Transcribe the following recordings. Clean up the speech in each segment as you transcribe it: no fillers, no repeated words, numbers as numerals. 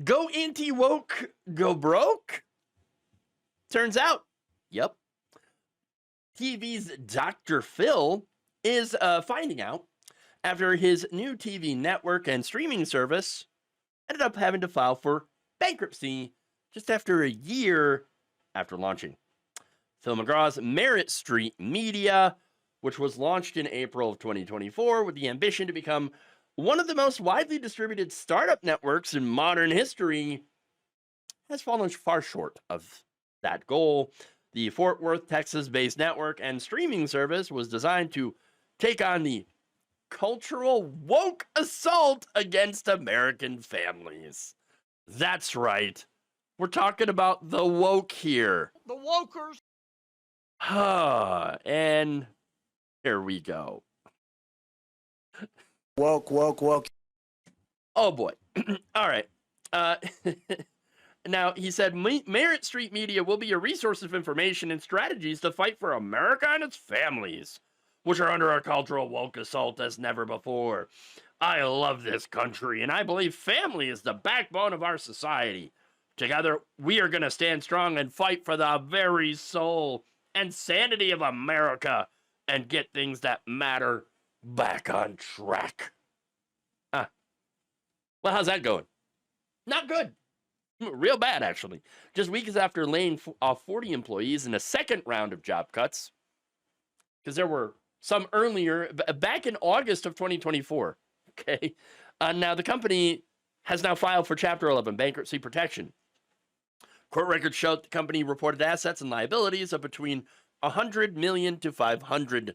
Go anti-woke, go broke? Turns out, yep. TV's Dr. Phil is finding out after his new TV network and streaming service ended up having to file for bankruptcy just after a year after launching. Phil McGraw's Merit Street Media, which was launched in April of 2024 with the ambition to become one of the most widely distributed startup networks in modern history, has fallen far short of that goal. The Fort Worth, Texas-based network and streaming service was designed to take on the cultural woke assault against American families. That's right. We're talking about the woke here. The wokers. And here we go. Woke. Oh boy. All right. Now, he said, Merit Street Media will be a resource of information and strategies to fight for America and its families, which are under a cultural woke assault as never before. I love this country, and I believe family is the backbone of our society. Together, we are going to stand strong and fight for the very soul and sanity of America and get things that matter back on track. Well, how's that going? Not good. Real bad, actually. Just weeks after laying off 40 employees in a second round of job cuts, because there were some earlier, back in August of 2024. Okay. Now, the company has now filed for Chapter 11 bankruptcy protection. Court records show the company reported assets and liabilities of between $100 million to $500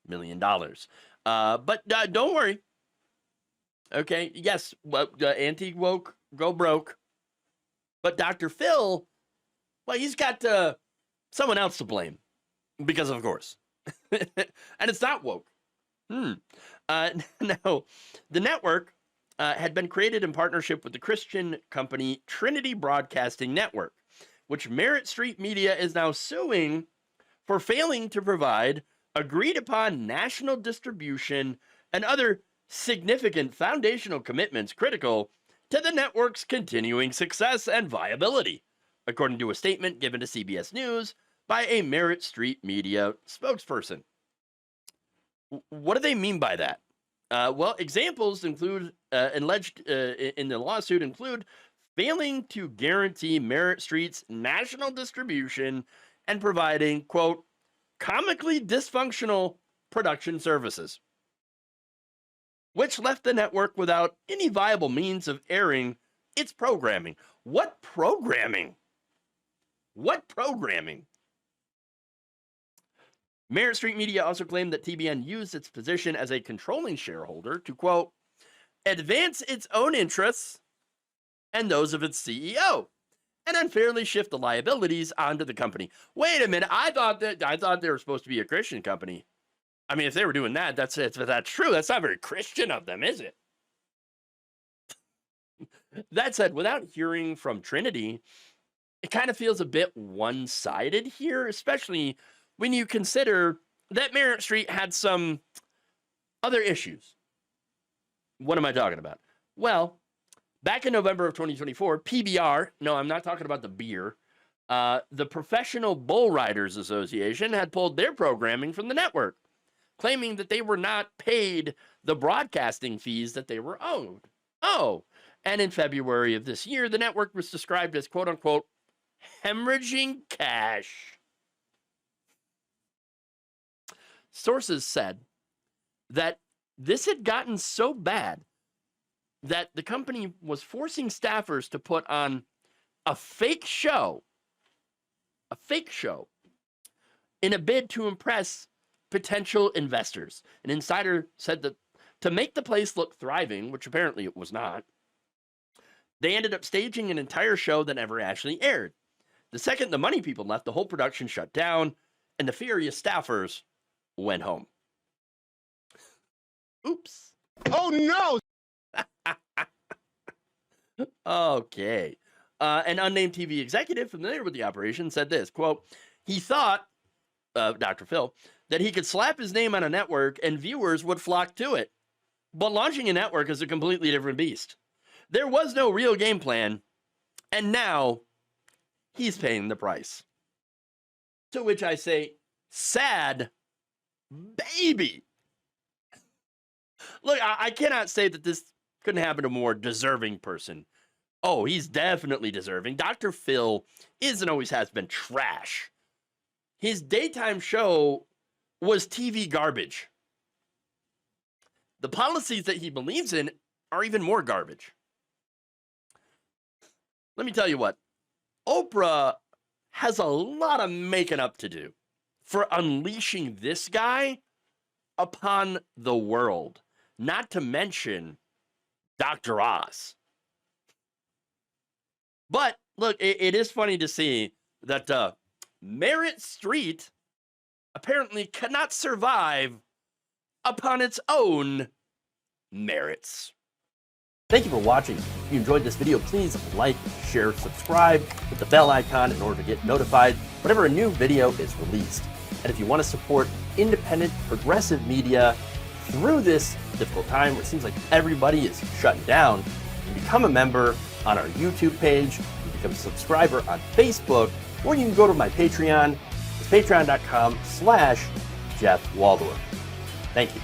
million. But don't worry. Okay. Yes. Well, anti-woke, go broke. But Dr. Phil, well, he's got someone else to blame. Because, of course. And it's not woke. No, the network had been created in partnership with the Christian company Trinity Broadcasting Network, which Merit Street Media is now suing for failing to provide agreed-upon national distribution and other significant foundational commitments critical to the network's continuing success and viability, according to a statement given to CBS News by a Merit Street Media spokesperson. What do they mean by that? Well, examples include, alleged in the lawsuit include failing to guarantee Merit Street's national distribution and providing, quote, comically dysfunctional production services, which left the network without any viable means of airing its programming. What programming? What programming? Merit Street Media also claimed that TBN used its position as a controlling shareholder to, quote, advance its own interests and those of its CEO, and unfairly shift the liabilities onto the company. Wait a minute, I thought they were supposed to be a Christian company. I mean, if they were doing that, that's true. That's not very Christian of them, is it? That said, without hearing from Trinity, it kind of feels a bit one-sided here, especially when you consider that Merit Street had some other issues. What am I talking about? Well, back in November of 2024, PBR, no, I'm not talking about the beer, the Professional Bull Riders Association had pulled their programming from the network, claiming that they were not paid the broadcasting fees that they were owed. Oh, and in February of this year, the network was described as, quote unquote, hemorrhaging cash. Sources said that this had gotten so bad that the company was forcing staffers to put on a fake show in a bid to impress potential investors. An insider said that to make the place look thriving, which apparently it was not, they ended up staging an entire show that never actually aired. The second the money people left, the whole production shut down, and the furious staffers went home. Oops. Oh, no! Okay. An unnamed TV executive familiar with the operation said this, quote, he thought, Dr. Phil, that he could slap his name on a network and viewers would flock to it. But launching a network is a completely different beast. There was no real game plan And now he's paying the price. To which I say, sad baby. Look, I cannot say that this couldn't happen to a more deserving person. Oh, he's definitely deserving. Dr. Phil is and always has been trash. His daytime show was TV garbage. The policies that he believes in are even more garbage. Let me tell you what, Oprah has a lot of making up to do for unleashing this guy upon the world, not to mention Dr. Oz. But look, it is funny to see that Merritt Street apparently cannot survive upon its own merits. Thank you for watching. If you enjoyed this video, please like, share, subscribe, hit the bell icon in order to get notified whenever a new video is released. And if you want to support independent, progressive media through this difficult time where it seems like everybody is shutting down, you can become a member on our YouTube page, you can become a subscriber on Facebook, or you can go to my Patreon. It's patreon.com/Jeff Waldorf. Thank you.